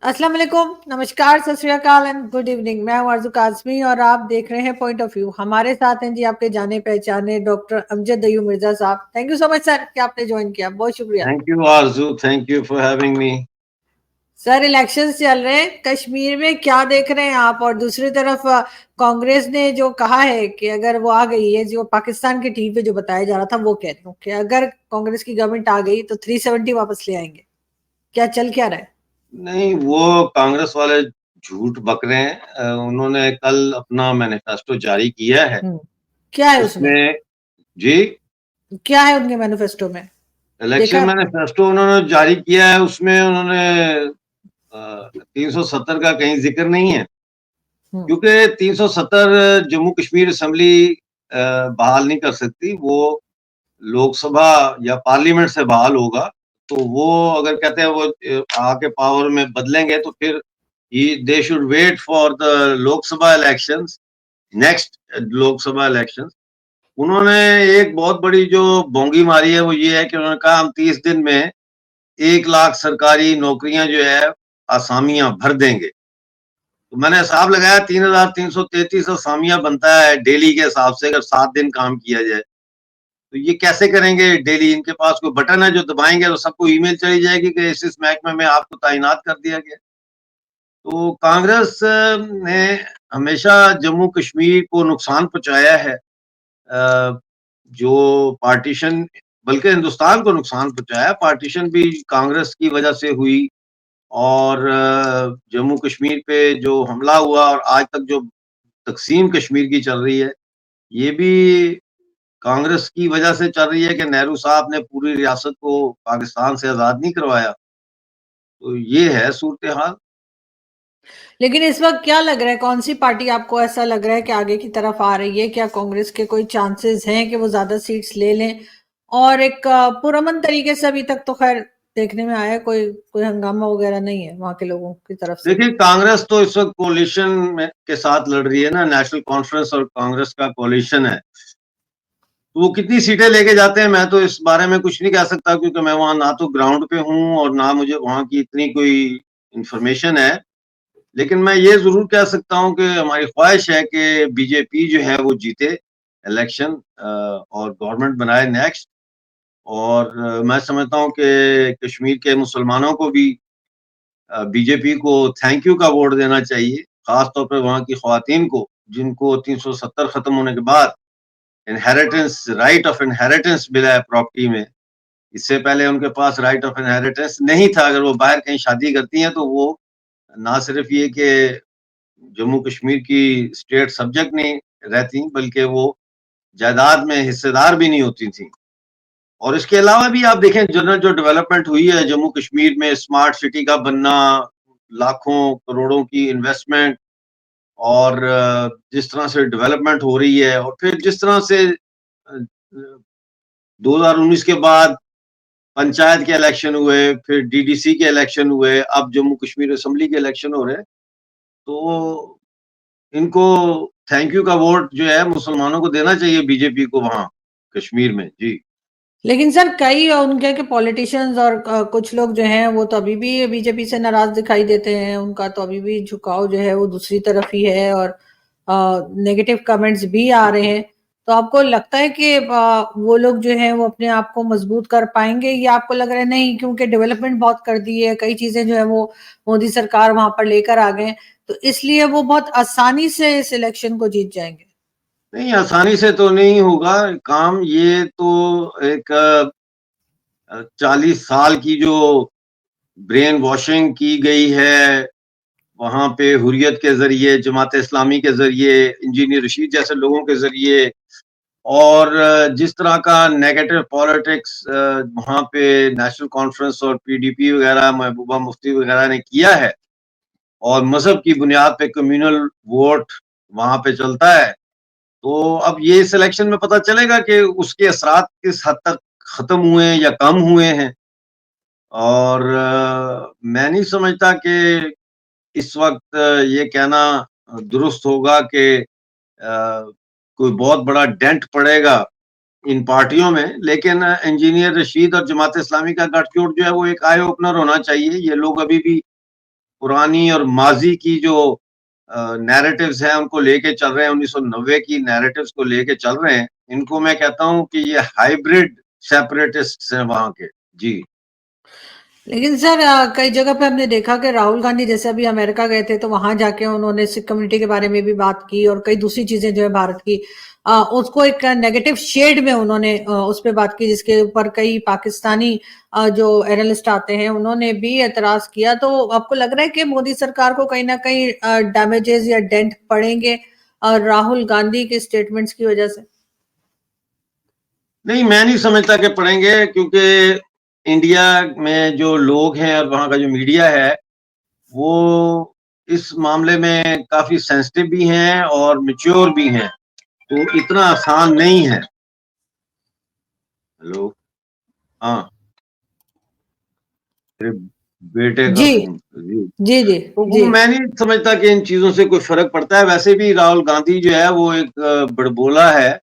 अस्सलाम वालेकुम, नमस्कार, सत श्री अकाल एंड गुड इवनिंग। मैं हूँ आरज़ू काज़मी और आप देख रहे हैं पॉइंट ऑफ व्यू। हमारे साथ हैं जी आपके जाने-पहचाने डॉक्टर अमजद अय्यूब मिर्ज़ा साहब। Thank you so much sir कि आपने जॉइन किया, बहुत शुक्रिया। Thank you, Arzu. Thank you for having me. Sir elections चल रहे हैं, कश्मीर में क्या देख रहे हैं आप? और दूसरी तरफ कांग्रेस ने जो कहा है कि अगर वो आ गई है, जो पाकिस्तान की टीवी पे जो बताया जा रहा था वो कह रही हूँ कि अगर कांग्रेस की गवर्नमेंट आ गई तो 370 वापस ले आएंगे। क्या चल क्या रहा है? नहीं, वो कांग्रेस वाले झूठ बक रहे हैं। उन्होंने कल अपना मैनिफेस्टो जारी किया है। क्या है उसमें? उसमें जी क्या है उनके मैनिफेस्टो में? देखा इलेक्शन आपने? मैनिफेस्टो उन्होंने जारी किया है। उसमें उन्होंने 370 का कहीं जिक्र नहीं है, हम्म। क्योंकि 370 जम्मू कश्मीर असेंबली बहाल नहीं कर सकती। वो लोकसभा या पार्लियामेंट से बहाल होगा। तो वो अगर कहते हैं वो आके पावर में बदलेंगे तो फिर they should wait for the Lok Sabha elections, next Lok Sabha elections. उन्होंने एक बहुत बड़ी जो बोंगी मारी है वो ये है कि उन्होंने कहा हम 30 दिन में 1 लाख सरकारी नौकरियां जो है असामियां भर देंगे। तो मैंने हिसाब लगाया 3,333 असामियां बनता है डेली के हिसाब से, अगर 7 दिन काम किया जाए। तो ये कैसे करेंगे डेली? इनके पास कोई बटन है जो दबाएंगे तो सबको ईमेल चली जाएगी कि इस महकमे में आपको तैनात कर दिया गया। तो कांग्रेस ने हमेशा जम्मू कश्मीर को नुकसान पहुंचाया है। जो पार्टीशन, बल्कि हिंदुस्तान को नुकसान पहुंचाया। पार्टीशन भी कांग्रेस की वजह से हुई। और जम्मू कश्मीर पे जो हमला हुआ और आज तक जो तकसीम कश्मीर की चल रही है, ये भी कांग्रेस की वजह से चल रही है कि नेहरू साहब ने पूरी रियासत को पाकिस्तान से आज़ाद नहीं करवाया। तो ये है सूरत हाल। लेकिन इस वक्त क्या लग रहा है, कौन सी पार्टी आपको ऐसा लग रहा है कि आगे की तरफ आ रही है? क्या कांग्रेस के कोई चांसेस हैं कि वो ज्यादा सीट्स ले लें? और एक पुरअमन तरीके से अभी तक तो खैर देखने में आया, कोई कोई हंगामा वगैरह नहीं है वहां के लोगों की तरफ से। देखिए, कांग्रेस तो इस वक्त कोalition में के साथ लड़ रही है ना, नेशनल कॉन्फ्रेंस और कांग्रेस का कोalition है। तो वो कितनी सीटें लेके जाते हैं मैं तो इस बारे में कुछ नहीं कह सकता, क्योंकि मैं वहां ना तो ग्राउंड पे हूँ और ना मुझे वहां की इतनी कोई इंफॉर्मेशन है। लेकिन मैं ये जरूर कह सकता हूँ कि हमारी ख्वाहिश है कि बीजेपी जो है वो जीते इलेक्शन और गवर्नमेंट बनाए नेक्स्ट। और मैं समझता हूँ कि कश्मीर के मुसलमानों को भी बीजेपी को थैंक यू का वोट देना चाहिए, खासतौर पर वहां की ख्वातीन को, जिनको 370 खत्म होने के बाद इनहेरिटेंस, राइट ऑफ इनहेरिटेंस मिला है प्रॉपर्टी में। इससे पहले उनके पास राइट ऑफ इनहेरिटेंस नहीं था। अगर वो बाहर कहीं शादी करती हैं तो वो ना सिर्फ ये कि जम्मू कश्मीर की स्टेट सब्जेक्ट नहीं रहती, बल्कि वो जायदाद में हिस्सेदार भी नहीं होती थी। और इसके अलावा भी आप देखें, जनरल जो डेवलपमेंट हुई है जम्मू कश्मीर में, स्मार्ट सिटी का बनना, लाखों करोड़ों की इन्वेस्टमेंट, और जिस तरह से डेवलपमेंट हो रही है, और फिर जिस तरह से 2019 के बाद पंचायत के इलेक्शन हुए, फिर डीडीसी के इलेक्शन हुए, अब जम्मू कश्मीर असेंबली के इलेक्शन हो रहे हैं। तो इनको थैंक यू का वोट जो है मुसलमानों को देना चाहिए, बीजेपी को वहां कश्मीर में। जी। लेकिन सर कई उनके के पॉलिटिशियंस और कुछ लोग जो हैं वो तो अभी भी बीजेपी से नाराज दिखाई देते हैं। उनका तो अभी भी झुकाव जो है वो दूसरी तरफ ही है और नेगेटिव कमेंट्स भी आ रहे हैं। तो आपको लगता है कि वो लोग जो हैं वो अपने आप को मजबूत कर पाएंगे, या आपको लग रहा है नहीं, क्योंकि डेवलपमेंट बहुत कर दी है, कई चीजें जो है वो मोदी सरकार वहां पर लेकर आ गए, तो इसलिए वो बहुत आसानी से इस इलेक्शन को जीत जाएंगे? नहीं, आसानी से तो नहीं होगा काम। ये तो एक 40 साल की जो ब्रेन वॉशिंग की गई है वहां पे, हुर्रियत के जरिए, जमात इस्लामी के जरिए, इंजीनियर रशीद जैसे लोगों के जरिए, और जिस तरह का नेगेटिव पॉलिटिक्स वहां पे नेशनल कॉन्फ्रेंस और पीडीपी वगैरह, महबूबा मुफ्ती वगैरह ने किया है, और मजहब की बुनियाद पे कम्युनल वोट वहां पे चलता है। तो अब ये सिलेक्शन में पता चलेगा कि उसके असरात किस हद तक खत्म हुए हैं या कम हुए हैं। और मैं नहीं समझता कि इस वक्त ये कहना दुरुस्त होगा कि कोई बहुत बड़ा डेंट पड़ेगा इन पार्टियों में। लेकिन इंजीनियर रशीद और जमात इस्लामी का गठजोड़ जो है वो एक आई ओपनर होना चाहिए। ये लोग अभी भी पुरानी और माजी की जो नैरेटिव्स हैं उनको लेके चल रहे हैं, 1990 की नैरेटिव्स को लेके चल रहे हैं, इनको मैं कहता हूँ कि ये हाइब्रिड सेपरेटिस्ट्स हैं वहां के। जी। लेकिन सर कई जगह पे हमने देखा कि राहुल गांधी जैसे अभी अमेरिका गए थे तो वहां जाके उन्होंने सिख कम्युनिटी के बारे में भी बात की और कई दूसरी चीजें जो है भारत की उसको एक नेगेटिव शेड में उन्होंने उस पर बात की, जिसके ऊपर कई पाकिस्तानी जो एनालिस्ट आते हैं उन्होंने भी एतराज किया। तो आपको लग रहा है कि मोदी सरकार को कहीं ना कहीं डैमेजेस या डेंट पड़ेंगे राहुल गांधी के स्टेटमेंट्स की वजह से? नहीं, मैं नहीं समझता कि पढ़ेंगे, क्योंकि इंडिया में जो लोग हैं और वहाँ का जो मीडिया है, वो इस मामले में काफ़ी सेंसिटिव भी हैं और मैच्योर भी हैं, तो इतना आसान नहीं है। हेलो? हाँ, मेरे बेटे का जी फ़ोन। जी। जी जी तो जी। वो मैं नहीं समझता कि इन चीज़ों से कोई फ़र्क पड़ता है। वैसे भी राहुल गांधी जो है वो एक बड़बोला है,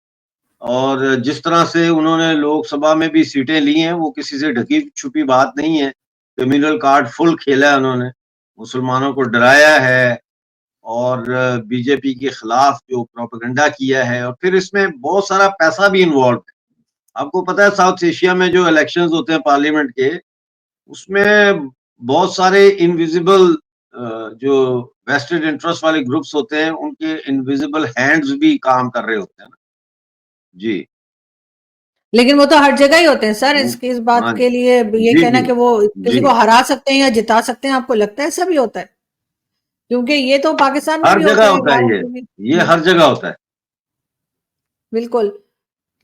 और जिस तरह से उन्होंने लोकसभा में भी सीटें ली हैं, वो किसी से ढकी-छुपी बात नहीं है। क्रिमिनल कार्ड फुल खेला है उन्होंने, मुसलमानों को डराया है और बीजेपी के खिलाफ जो प्रोपेगेंडा किया है, और फिर इसमें बहुत सारा पैसा भी इन्वॉल्व है। आपको पता है साउथ एशिया में जो इलेक्शंस होते हैं पार्लियामेंट के, उसमें बहुत सारे इनविजिबल जो वेस्टेड इंटरेस्ट वाले ग्रुप्स होते हैं, उनके इनविजिबल हैंड्स भी काम कर रहे होते हैं ना। जी। लेकिन वो तो हर जगह ही होते हैं सर, वो इस बात हाँ, के लिए ये जी, कहना जी, कि वो किसी जी। को हरा सकते हैं या जिता सकते हैं, आपको लगता है ऐसा भी होता है? क्योंकि ये तो पाकिस्तान में हर भी जगह होते हैं, होता है भारत ये। में भी। ये हर जगह होता है। बिल्कुल।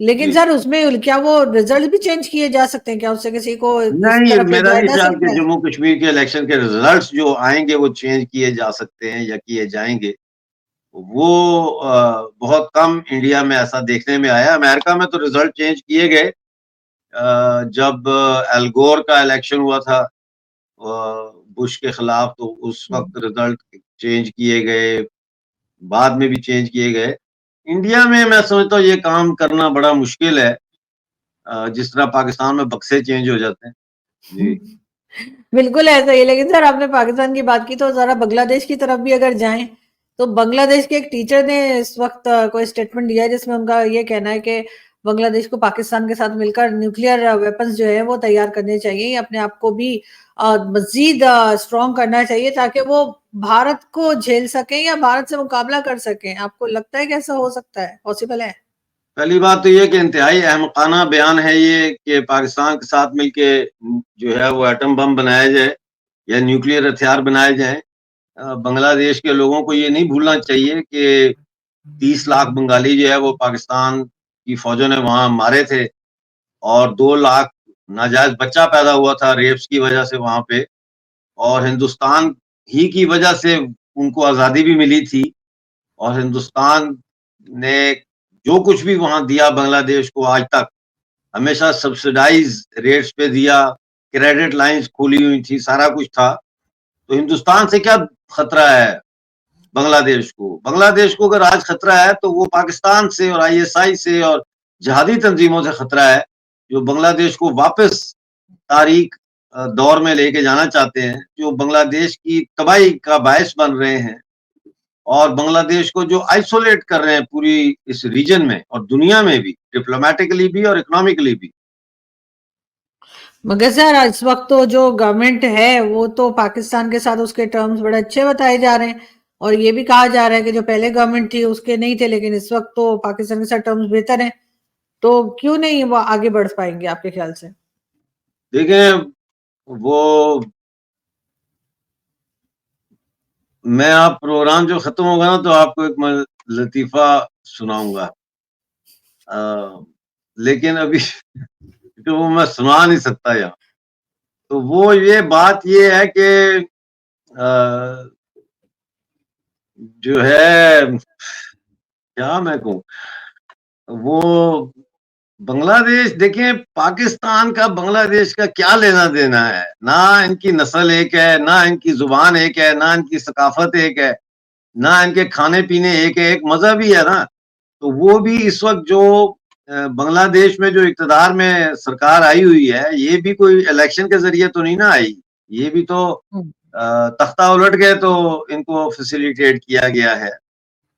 लेकिन जी। सर उसमें क्या वो रिजल्ट भी चेंज किए जा सकते हैं क्या? उससे किसी को इस नहीं, तरफ ले मेरा जाया नहीं जा ख्याल कि सकता है? जम्मू कश्मीर के इलेक्शन के रिजल्ट्स जो आएँगे वो चेंज किए जा सकते हैं या किए जाएँगे। वो बहुत कम इंडिया में ऐसा देखने में आया। अमेरिका में तो रिजल्ट चेंज किए गए। जब एल गोर का इलेक्शन हुआ था बुश के खिलाफ, तो उस वक़्त रिजल्ट चेंज किए गए, बाद में भी चेंज किए गए। इंडिया में मैं समझता हूँ ये काम करना बड़ा मुश्किल है, जिस तरह पाकिस्तान में बक्से चेंज हो जाते हैं। जी। बिल्कुल ऐसा ही है। लेकिन सर आपने पाकिस्तान की बात की तो जरा बांग्लादेश की तरफ भी अगर जाएं तो बांग्लादेश के एक टीचर ने इस वक्त कोई स्टेटमेंट दिया है जिसमें उनका ये कहना है कि बांग्लादेश को पाकिस्तान के साथ मिलकर न्यूक्लियर वेपन्स जो है वो तैयार करने चाहिए, अपने आप को भी मजीद स्ट्रॉन्ग करना चाहिए ताकि वो भारत को झेल सकें या भारत से मुकाबला कर सकें। आपको लगता है कि ऐसा हो सकता है, पॉसिबल है? पहली बात तो ये कि इंतहाई अहमकाना बयान है ये कि पाकिस्तान के साथ मिलके जो है वो एटम बम बनाया जाए या न्यूक्लियर हथियार बनाए जाएँ। बांग्लादेश के लोगों को ये नहीं भूलना चाहिए कि 30 लाख बंगाली जो है वो पाकिस्तान की फ़ौजों ने वहाँ मारे थे, और 2 लाख नाजायज़ बच्चा पैदा हुआ था रेप्स की वजह से वहाँ पे, और हिंदुस्तान ही की वजह से उनको आज़ादी भी मिली थी, और हिंदुस्तान ने जो कुछ भी वहाँ दिया बांग्लादेश को आज तक, हमेशा सब्सिडाइज़ रेट्स पे दिया, क्रेडिट लाइन्स खोली हुई थी, सारा कुछ था। तो हिंदुस्तान से क्या खतरा है बांग्लादेश को? बांग्लादेश को अगर आज खतरा है तो वो पाकिस्तान से और आईएसआई से और जिहादी तंजीमों से खतरा है, जो बांग्लादेश को वापस तारीख दौर में लेके जाना चाहते हैं, जो बांग्लादेश की तबाही का बायस बन रहे हैं, और बांग्लादेश को जो आइसोलेट कर रहे हैं पूरी इस रीजन में और दुनिया में भी, डिप्लोमैटिकली भी और इकोनॉमिकली भी। मगर सर इस वक्त तो जो गवर्नमेंट है वो तो पाकिस्तान के साथ उसके टर्म्स बड़े अच्छे बताए जा रहे हैं और ये भी कहा जा रहा है कि जो पहले गवर्नमेंट थी उसके नहीं थे, लेकिन इस वक्त तो पाकिस्तान के साथ टर्म्स बेहतर हैं। तो क्यों नहीं वो आगे बढ़ पाएंगे आपके ख्याल से? देखें, वो मैं आप प्रोग्राम जो खत्म होगा ना तो आपको एक मैं लतीफ़ा सुनाऊँगा। अ, लेकिन अभी तो वो मैं सुना नहीं सकता यहाँ। तो वो ये बात ये है कि अ, जो है क्या मैं कहूँ, वो बांग्लादेश देखिए, पाकिस्तान का बांग्लादेश का क्या लेना-देना है? ना इनकी नस्ल एक है, ना इनकी ज़ुबान एक है, ना इनकी सकाफ़त एक है, ना इनके खाने-पीने एक है, एक मज़हब ही है ना। तो वो भी इस वक़्त जो बांग्लादेश में जो इक़्तिदार में सरकार आई हुई है, ये भी कोई इलेक्शन के ज़रिए तो नहीं ना आई। ये भी तो तख्ता उलट गए तो इनको फैसिलिटेट किया गया है।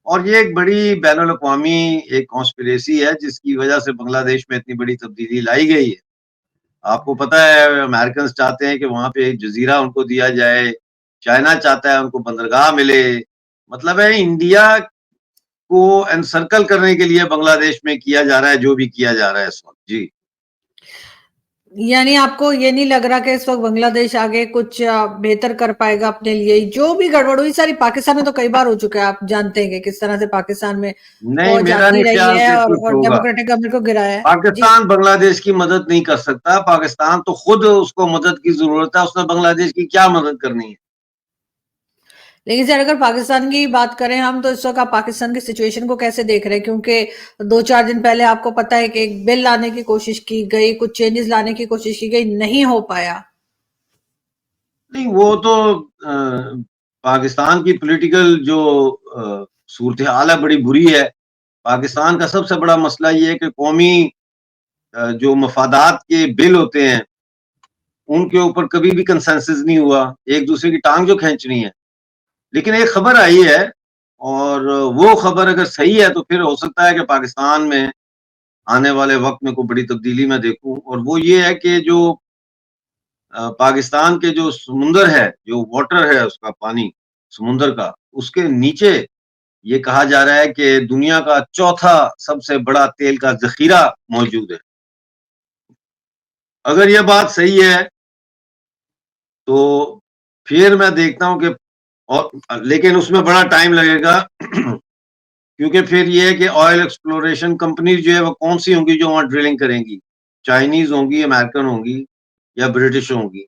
और ये एक बड़ी बैनुल अक़वामी एक कॉन्स्पिरेसी है जिसकी वजह से बांग्लादेश में इतनी बड़ी तब्दीली लाई गई है। आपको पता है अमेरिकन्स चाहते हैं कि वहाँ पे एक जज़ीरा उनको दिया जाए, चाइना चाहता है उनको बंदरगाह मिले, मतलब है इंडिया को एनसर्कल करने के लिए बांग्लादेश में किया जा रहा है जो भी किया जा रहा है इस वक़्त। जी। यानी आपको ये नहीं लग रहा कि इस वक़्त बांग्लादेश आगे कुछ बेहतर कर पाएगा अपने लिए? जो भी गड़बड़ हुई सारी पाकिस्तान में तो कई बार हो चुका है, आप जानते हैं कि किस तरह से पाकिस्तान में नहीं, फौज मेरा आती नहीं रही ख्याल है कि कुछ और होगा। डेमोक्रेटिक गवर्नमेंट को गिराया है। जी। पाकिस्तान बांग्लादेश की मदद नहीं कर सकता, पाकिस्तान तो खुद उसको मदद की ज़रूरत है, उसने बांग्लादेश की क्या मदद करनी है? लेकिन सर अगर पाकिस्तान की बात करें हम तो इस वक़्त आप पाकिस्तान की सिचुएशन को कैसे देख रहे हैं? क्योंकि 2-4 दिन पहले आपको पता है कि एक बिल लाने की कोशिश की गई, कुछ चेंजेस लाने की कोशिश की गई, नहीं हो पाया। नहीं, वो तो पाकिस्तान की पॉलिटिकल जो सूरत-ए-हाल है बड़ी बुरी है। पाकिस्तान का सबसे बड़ा मसला ये है कि कौमी जो मफादात के बिल होते हैं, उनके ऊपर कभी भी कंसेंसस नहीं हुआ, एक-दूसरे की टाँग जो खींचनी है। लेकिन एक खबर आई है और वो खबर अगर सही है तो फिर हो सकता है कि पाकिस्तान में आने वाले वक़्त में कोई बड़ी तब्दीली मैं देखूँ और वो ये है कि जो पाकिस्तान के जो समुंदर है, जो वाटर है उसका पानी, समुंदर का, उसके नीचे ये कहा जा रहा है कि दुनिया का चौथा सबसे बड़ा तेल का ज़ख़ीरा मौजूद है। अगर ये बात सही है, तो फिर मैं देखता हूँ कि और लेकिन उसमें बड़ा टाइम लगेगा क्योंकि फिर ये है कि ऑयल एक्सप्लोरेशन कंपनीज़ जो है वो कौन-सी होंगी जो वहाँ ड्रिलिंग करेंगी? चाइनीज़ होंगी, अमेरिकन होंगी या ब्रिटिश होंगी।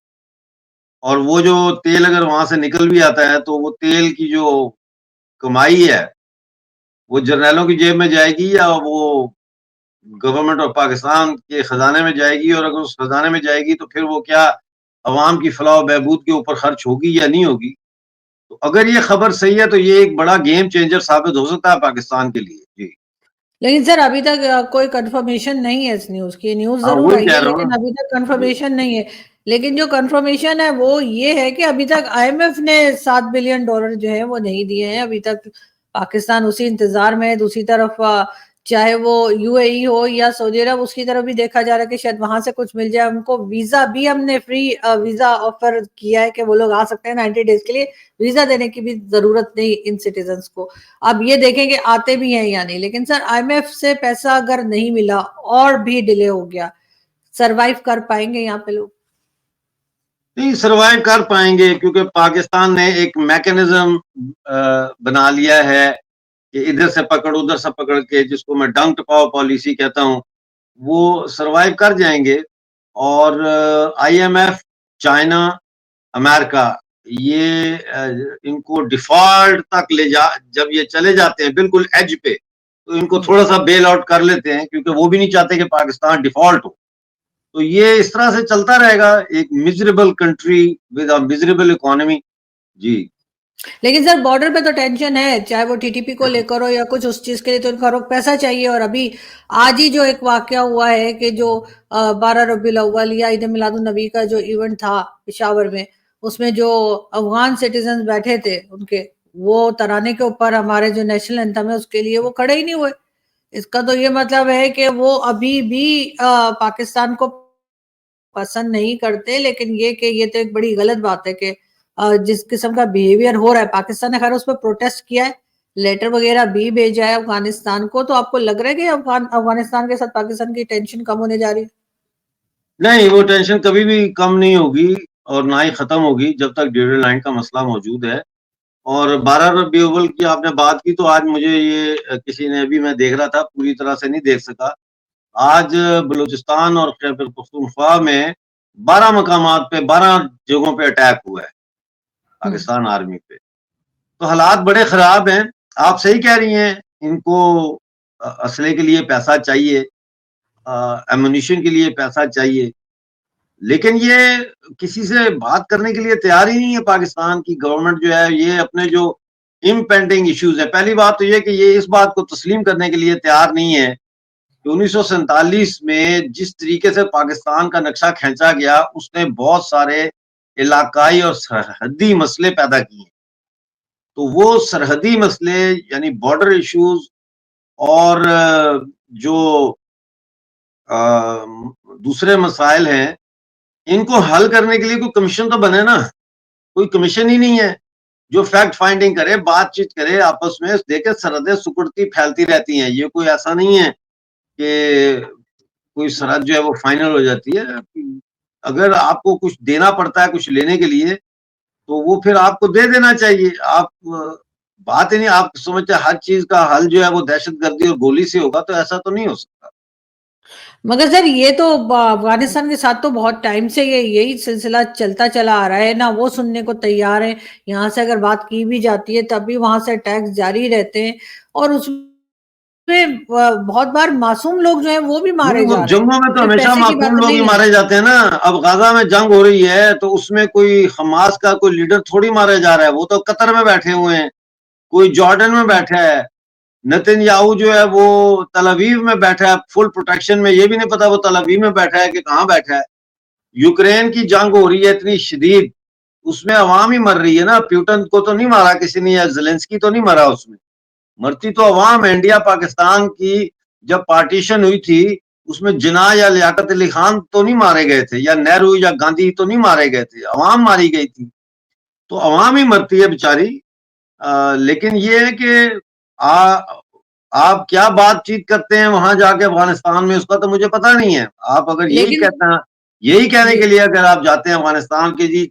और वो जो तेल अगर वहाँ से निकल भी आता है, तो वो तेल की जो कमाई है, वो जर्नैलों की जेब में जाएगी या वो गवर्नमेंट ऑफ पाकिस्तान के खजाने में जाएगी और अगर उस खजाने में जाएगी तो फिर वो क्या अवाम की फलाह व बहबूद के ऊपर खर्च होगी या नहीं होगी? तो अगर ये खबर सही है तो ये एक बड़ा गेम चेंजर साबित हो सकता है पाकिस्तान के लिए। जी। लेकिन सर अभी तक कोई कंफर्मेशन नहीं है इस न्यूज़ की। न्यूज़ हाँ, ज़रूर वही आई कह है रहा हूँ लेकिन ना। अभी तक जी। कंफर्मेशन नहीं है। लेकिन जो कंफर्मेशन है वो ये है कि अभी तक आईएमएफ ने $7 बिलियन जो है वो नहीं दिए हैं। अभी तक पाकिस्तान उसी इंतज़ार में है। दूसरी तरफ चाहे वो यूएई हो या सऊदी अरब उसकी तरफ भी देखा जा रहा है कि शायद वहाँ से कुछ मिल जाए उनको। वीज़ा भी हमने फ्री वीज़ा ऑफ़र किया है कि वो लोग आ सकते हैं 90 डेज़ के लिए। वीज़ा देने की भी ज़रूरत नहीं इन सिटीज़न्स को। अब ये देखें कि आते भी हैं या नहीं। लेकिन सर आईएमएफ से पैसा अगर नहीं मिला और भी डिले हो गया, सर्वाइव कर पाएँगे यहाँ पे लोग? नहीं सर्वाइव कर पाएँगे क्योंकि पाकिस्तान ने एक मैकेनिज़्म बना लिया है कि इधर से पकड़, उधर से पकड़ के जिसको मैं डंक पाव पॉलिसी कहता हूँ, वो सर्वाइव कर जाएँगे और आईएमएफ, चाइना, अमेरिका ये इनको डिफ़ॉल्ट तक ले जा जब ये चले जाते हैं बिल्कुल एज पे, तो इनको हुँ। थोड़ा-सा बेल आउट कर लेते हैं क्योंकि वो भी नहीं चाहते कि पाकिस्तान डिफ़ॉल्ट हो। तो ये इस तरह से चलता रहेगा एक miserable country with a miserable economy. जी। लेकिन सर बॉर्डर पे तो टेंशन है, चाहे वो टीटीपी को लेकर हो या कुछ उस चीज़ के लिए तो इनको हर वक़्त पैसा चाहिए और अभी आज ही जो एक वाक़या हुआ है कि जो 12 रबीउल अव्वल या ईद मिलादुन नबी का जो इवेंट था पेशावर में, उसमें जो अफ़गान सिटिज़न्स बैठे थे उनके, वो तराने के ऊपर हमारे जो नेशनल एंथम है उसके लिए वो खड़े ही नहीं हुए। इसका तो ये मतलब है कि वो अभी भी पाकिस्तान को पसंद नहीं करते, लेकिन ये कि ये तो एक बड़ी गलत बात है कि जिस किस्म का बिहेवियर हो रहा है, पाकिस्तान ने खैर उस पे प्रोटेस्ट किया है, लेटर वगैरह भी भेजा है अफ़गानिस्तान को, तो आपको लग रहा है कि अफ़गानिस्तान के साथ पाकिस्तान की टेंशन कम होने जा रही है? नहीं, वो टेंशन कभी भी कम नहीं होगी और ना ही ख़त्म होगी जब तक ड्यूरल लाइन का मसला मौजूद है। और 12 रबी अव्वल की आपने बात की तो आज मुझे ये किसी ने अभी मैं देख रहा था, पूरी तरह से नहीं देख सका। आज बलूचिस्तान और खैबर पख्तूनख्वा में 12 मकामात पे 12 जगहों पे अटैक हुआ है, हुँ। पाकिस्तान आर्मी पे। तो हालात बड़े ख़राब हैं। आप सही कह रही हैं, इनको असले के लिए पैसा चाहिए, एम्यूनिशन के लिए पैसा चाहिए। लेकिन ये किसी से बात करने के लिए तैयार ही नहीं है पाकिस्तान की गवर्नमेंट जो है, ये अपने जो इम्पेंडिंग इश्यूज़ है, पहली बात तो ये कि ये इस बात को तस्लीम करने के लिए तैयार नहीं है कि 1947 में जिस तरीके से पाकिस्तान का नक्शा खींचा गया, उसने बहुत सारे इलाकाई और सरहदी मसले पैदा किए। तो वो सरहदी मसले यानी बॉर्डर इश्यूज और जो दूसरे मसाइल हैं, इनको हल करने के लिए कोई कमीशन तो बने ना। कोई कमीशन ही नहीं है जो फैक्ट फाइंडिंग करे, बातचीत करे आपस में। देखे सरहदें सिकुड़ती फैलती रहती हैं। ये कोई ऐसा नहीं है कि कोई सरहद जो है वो फाइनल हो जाती है। अगर आपको कुछ देना पड़ता है कुछ लेने के लिए, तो वो फिर आपको दे देना चाहिए। आप बात ही नहीं, आप समझते हर चीज का हल जो है वो दहशतगर्दी और गोली से होगा, तो ऐसा तो नहीं हो सकता। मगर सर ये तो अफगानिस्तान के साथ तो बहुत टाइम से यही सिलसिला चलता चला आ रहा है ना। वो सुनने को तैयार है, यहाँ से अगर बात की भी जाती है तब भी वहां से अटैक्स जारी रहते हैं, और उसमें बहुत बार मासूम लोग जो है वो भी मारे जा रहे हैं। जम्मू में तो सिर्फ हमेशा पैसे की बात मासूम लोग ही नहीं है। मारे जाते हैं ना। अब गाजा में जंग हो रही है तो उसमें कोई हमास का कोई लीडर थोड़ी मारा जा रहा है। वो तो कतर में बैठे हुए हैं, कोई जॉर्डन में बैठा है। नेतन्याहू जो है वो तल अवीव में बैठा है फुल प्रोटेक्शन में। ये भी नहीं पता वो तल अवीव में बैठा है कि कहाँ बैठा है। यूक्रेन की जंग हो रही है इतनी शदीद, उसमें अवाम ही मर रही है ना। प्यूटन को तो नहीं मारा किसी ने, या जेलेंस्की तो नहीं मरा उसमें। मरती तो अवाम है। इंडिया पाकिस्तान की जब पार्टीशन हुई थी, उसमें जिन्ना या लियाकत अली खान तो नहीं मारे गए थे, या नेहरू या गांधी तो नहीं मारे गए थे, अवाम मारी गई थी। तो अवाम ही मरती है बेचारी। लेकिन ये है कि आप क्या बातचीत करते हैं वहां जाके अफगानिस्तान में, उसका तो मुझे पता नहीं है। आप अगर यही लेकिन कहते हैं, यही कहने के लिए अगर आप जाते हैं अफगानिस्तान के जी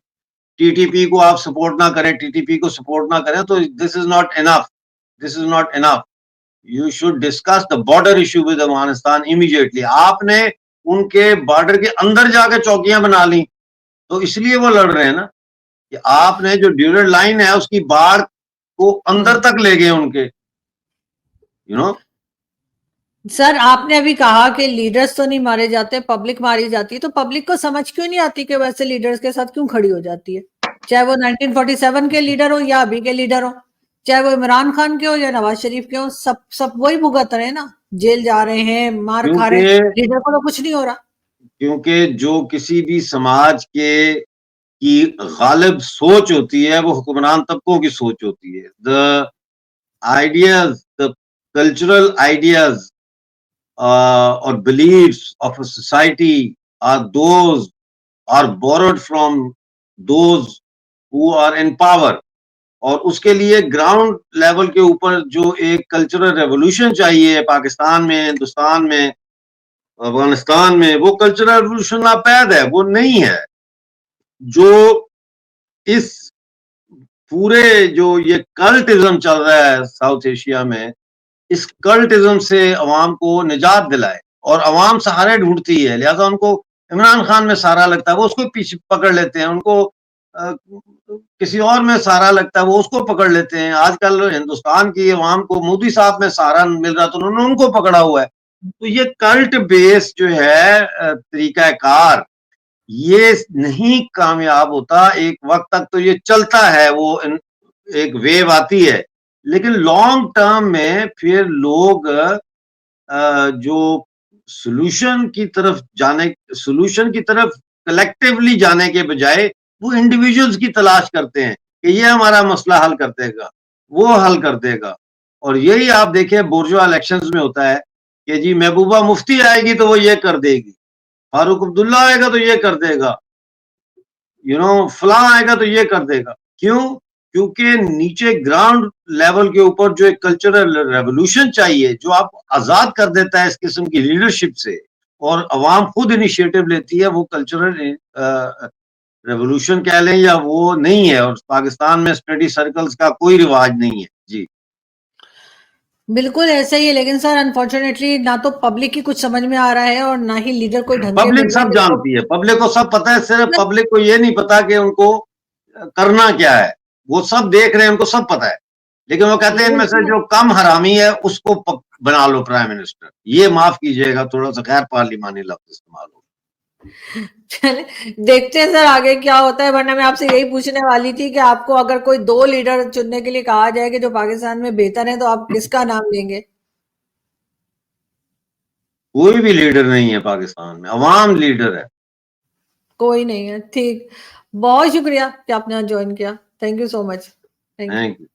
टीटीपी को आप सपोर्ट ना करें, टीटीपी को सपोर्ट ना करें, तो this is not enough. This is not enough. You should discuss the border issue with Afghanistan immediately. आपने उनके बॉर्डर के अंदर जाके चौकियां बना ली, तो इसलिए वो लड़ रहे हैं ना, कि आपने जो ड्यूरेड लाइन है उसकी बाढ़ को अंदर तक ले गए उनके, यू नो। सर आपने अभी कहा कि लीडर्स तो नहीं मारे जाते, पब्लिक मारी जाती है, तो पब्लिक को समझ क्यों नहीं आती कि वैसे लीडर्स के साथ क्यों खड़ी हो जाती है? चाहे वो 1947 के लीडर हो या अभी के लीडर हो, चाहे वो इमरान खान के हो या नवाज शरीफ के हो, सब सब वही भुगत रहे हैं ना। जेल जा रहे हैं, मार खा रहे क्योंकि हैं, लीडर को तो कुछ नहीं हो रहा। क्योंकि जो किसी भी समाज के की गालिब सोच होती है वो हुक्मरान तबकों की सोच होती है। The ideas, the cultural ideas or beliefs of a society are borrowed from those who are in power। और उसके लिए ग्राउंड लेवल के ऊपर जो एक कल्चरल रेवोल्यूशन चाहिए पाकिस्तान में, हिंदुस्तान में, अफगानिस्तान में, वो कल्चरल रेवोल्यूशन नापैद है, वो नहीं है। जो इस पूरे जो ये कल्टिज्म चल रहा है साउथ एशिया में, इस कल्टिज्म से अवाम को निजात दिलाए। और अवाम सहारे ढूंढती है, लिहाजा उनको इमरान खान में सहारा लगता है वो उसको पीछे पकड़ लेते हैं। उनको किसी और में सहारा लगता है वो उसको पकड़ लेते हैं। आजकल हिंदुस्तान की अवाम को मोदी साहब में सहारा मिल रहा तो उन्होंने उनको पकड़ा हुआ है। तो ये कल्ट बेस जो है तरीकाकार, ये नहीं कामयाब होता। एक वक्त तक तो ये चलता है, वो एक वेव आती है, लेकिन लॉन्ग टर्म में फिर लोग जो सोल्यूशन की तरफ कलेक्टिवली जाने के बजाय वो इंडिविजुअल्स की तलाश करते हैं कि ये हमारा मसला हल कर देगा, वो हल कर देगा। और यही आप देखें बोर्जुआ इलेक्शंस में होता है कि जी महबूबा मुफ्ती आएगी तो वो ये कर देगी, फारूक अब्दुल्ला आएगा तो ये कर देगा, फलां आएगा तो ये कर देगा। क्यों? क्योंकि नीचे ग्राउंड लेवल के ऊपर जो एक कल्चरल रेवोल्यूशन चाहिए, जो आप आजाद कर देता है इस किस्म की लीडरशिप से, और अवाम खुद इनिशिएटिव लेती है, वो कल्चरल रेवोल्यूशन कह लें या वो नहीं है। और पाकिस्तान में स्टडी सर्कल्स का कोई रिवाज नहीं है जी। बिल्कुल ऐसा ही है, लेकिन सर अनफॉर्चुनेटली ना तो पब्लिक की कुछ समझ में आ रहा है और ना ही लीडर कोई ढंग के पब्लिक मिल रहे सब हैं जिसको। जानती है, पब्लिक को सब पता है, सिर्फ पब्लिक को ये नहीं पता कि उनको करना क्या है। वो सब देख रहे हैं, उनको सब पता है, लेकिन वो कहते हैं इनमें से जो कम हरामी है उसको बना लो प्राइम मिनिस्टर। ये माफ कीजिएगा, थोड़ा सा गैर पार्लिमानी लफ्ज इस्तेमाल हो। चले देखते हैं सर आगे क्या होता है। वरना मैं आपसे यही पूछने वाली थी कि आपको अगर कोई दो लीडर चुनने के लिए कहा जाए कि जो पाकिस्तान में बेहतर है, तो आप किसका नाम लेंगे? कोई भी लीडर नहीं है पाकिस्तान में, अवाम लीडर है। कोई नहीं है, ठीक। बहुत शुक्रिया कि आपने आज जॉइन किया। Thank you so much. Thank you. Thank you.